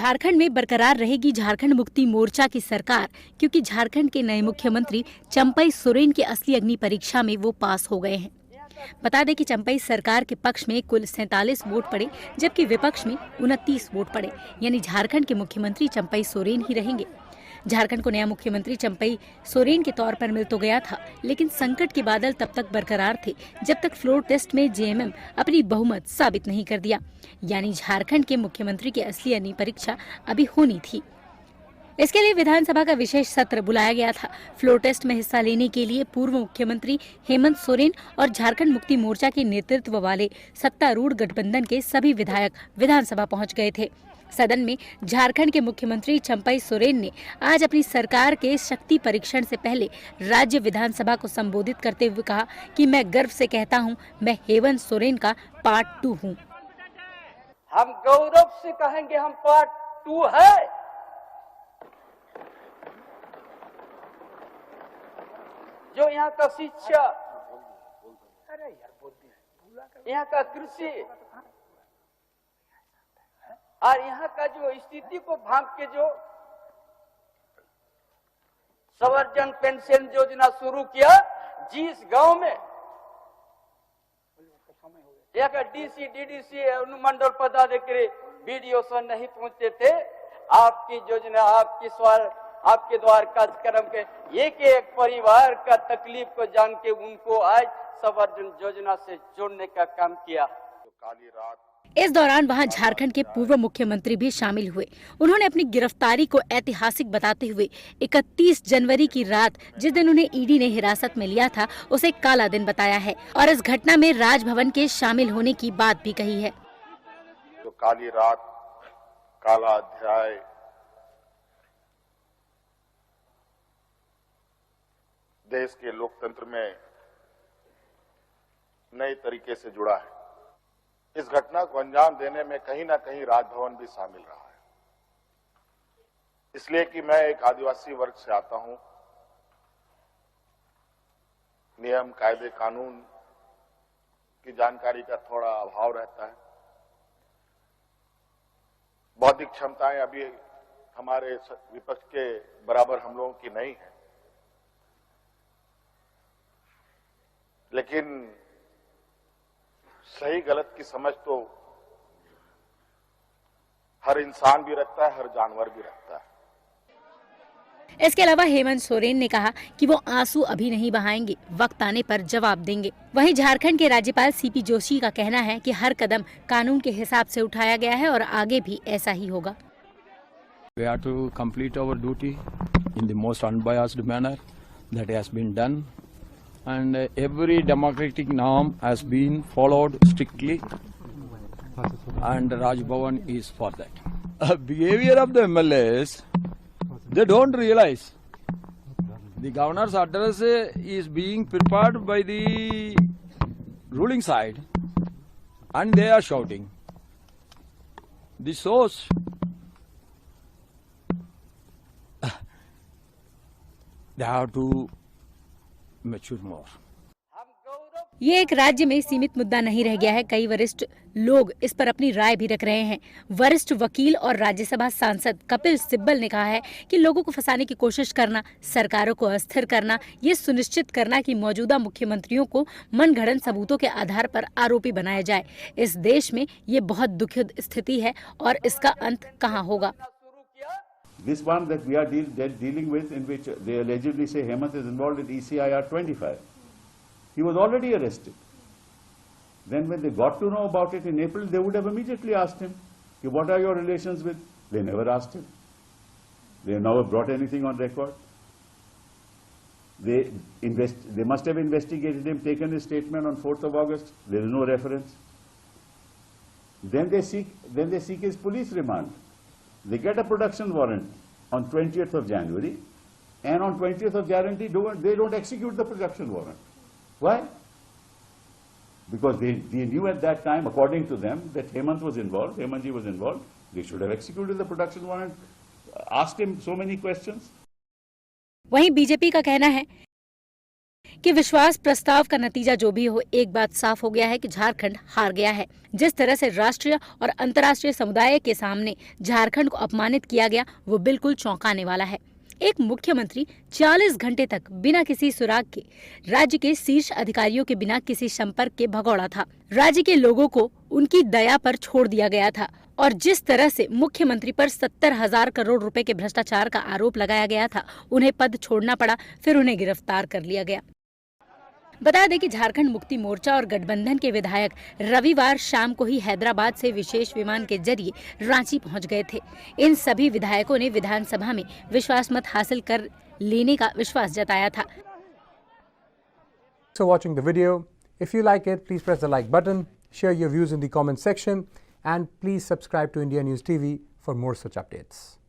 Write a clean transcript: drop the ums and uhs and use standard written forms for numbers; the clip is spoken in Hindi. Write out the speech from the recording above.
झारखंड में बरकरार रहेगी झारखंड मुक्ति मोर्चा की सरकार, क्योंकि झारखंड के नए मुख्यमंत्री चंपई सोरेन की असली अग्नि परीक्षा में वो पास हो गए हैं। बता दें कि चंपई सरकार के पक्ष में कुल 47 वोट पड़े, जबकि विपक्ष में 29 वोट पड़े, यानी झारखंड के मुख्यमंत्री चंपई सोरेन ही रहेंगे। झारखंड को नया मुख्यमंत्री चंपई सोरेन के तौर पर मिल तो गया था, लेकिन संकट के बादल तब तक बरकरार थे जब तक फ्लोर टेस्ट में जेएमएम अपनी बहुमत साबित नहीं कर दिया, यानी झारखंड के मुख्यमंत्री की असली अग्नि परीक्षा अभी होनी थी। इसके लिए विधानसभा का विशेष सत्र बुलाया गया था। फ्लोर टेस्ट में हिस्सा लेने के लिए पूर्व मुख्यमंत्री हेमंत सोरेन और झारखंड मुक्ति मोर्चा के नेतृत्व वाले सत्तारूढ़ गठबंधन के सभी विधायक विधानसभा पहुंच गए थे। सदन में झारखंड के मुख्यमंत्री चंपई सोरेन ने आज अपनी सरकार के शक्ति परीक्षण से पहले राज्य विधानसभा को संबोधित करते हुए कहा कि मैं गर्व से कहता हूं, मैं हेमंत सोरेन का पार्ट 2 हूं। हम गौरव से कहेंगे हम पार्ट 2 है। जो यहाँ का शिक्षा, यहाँ का कृषि और यहाँ का जो स्थिति को भांप के जो संवर्धन पेंशन योजना शुरू किया, जिस गांव में यहाँ का डीसी, डीडीसी, अनुमंडल पदाधिकारी, बीडीओ नहीं पहुंचते थे, आपकी योजना, आपके द्वार कार्यक्रम के एक परिवार का तकलीफ को जान के उनको आज संवर्धन योजना से जोड़ने का काम किया। तो काली रात इस दौरान वहां झारखंड के पूर्व मुख्यमंत्री भी शामिल हुए। उन्होंने अपनी गिरफ्तारी को ऐतिहासिक बताते हुए 31 जनवरी की रात, जिस दिन उन्हें ईडी ने हिरासत में लिया था, उसे काला दिन बताया है और इस घटना में राजभवन के शामिल होने की बात भी कही है। तो काली रात, काला अध्याय, देश के लोकतंत्र में नए तरीके से जुड़ा है। इस घटना को अंजाम देने में कहीं ना कहीं राजभवन भी शामिल रहा है, इसलिए कि मैं एक आदिवासी वर्ग से आता हूं। नियम, कायदे, कानून की जानकारी का थोड़ा अभाव रहता है। बौद्धिक क्षमताएं अभी हमारे विपक्ष के बराबर हम लोगों की नहीं है, लेकिन सही गलत की समझ तो हर इंसान भी रखता है, हर जानवर भी रखता है। इसके अलावा हेमंत सोरेन ने कहा कि वो आंसू अभी नहीं बहाएंगे, वक्त आने पर जवाब देंगे। वहीं झारखंड के राज्यपाल सीपी जोशी का कहना है कि हर कदम कानून के हिसाब से उठाया गया है और आगे भी ऐसा ही होगा। We have to complete our duty in the most unbiased manner that has been done. And every democratic norm has been followed strictly, and Raj Bhavan is for that. Behavior of the MLAs, they don't realize the governor's address is being prepared by the ruling side, and they are shouting. This shows they have to mature more. ये एक राज्य में सीमित मुद्दा नहीं रह गया है। कई वरिष्ठ लोग इस पर अपनी राय भी रख रहे हैं। वरिष्ठ वकील और राज्यसभा सांसद कपिल सिब्बल ने कहा है कि लोगों को फंसाने की कोशिश करना, सरकारों को अस्थिर करना, ये सुनिश्चित करना कि मौजूदा मुख्यमंत्रियों को मनगढ़ंत सबूतों के आधार पर आरोपी बनाया जाए, इस देश में ये बहुत दुखद स्थिति है और इसका अंत कहाँ होगा। This one that we are dealing with, in which they allegedly say Hemant is involved in ECIR 25. He was already arrested. Then when they got to know about it in April, they would have immediately asked him, what are your relations with? They never asked him. They have never brought anything on record. They must have investigated him, taken his statement on 4th of August. There is no reference. Then they seek his police remand. They get a production warrant on 20th of January, and on 20th of January they don't execute the production warrant. Why? Because they knew at that time, according to them, that Hemantji was involved. They should have executed the production warrant, asked him so many questions. वहीं बीजेपी का कहना है कि विश्वास प्रस्ताव का नतीजा जो भी हो, एक बात साफ हो गया है कि झारखंड हार गया है। जिस तरह से राष्ट्रीय और अंतर्राष्ट्रीय समुदाय के सामने झारखंड को अपमानित किया गया, वो बिल्कुल चौंकाने वाला है। एक मुख्यमंत्री 40 घंटे तक बिना किसी सुराग के, राज्य के शीर्ष अधिकारियों के बिना किसी संपर्क के भगौड़ा था। राज्य के लोगों को उनकी दया पर छोड़ दिया गया था और जिस तरह से मुख्यमंत्री पर 70,000 करोड़ रुपए के भ्रष्टाचार का आरोप लगाया गया था, उन्हें पद छोड़ना पड़ा, फिर उन्हें गिरफ्तार कर लिया गया। बता दें कि झारखंड मुक्ति मोर्चा और गठबंधन के विधायक रविवार शाम को ही हैदराबाद से विशेष विमान के जरिए रांची पहुंच गए थे। इन सभी विधायकों ने विधानसभा में विश्वास मत हासिल कर लेने का विश्वास जताया था। So watching the video. If you like it, please press the like button, share your views in the comment section, and please subscribe to India News TV for more such updates.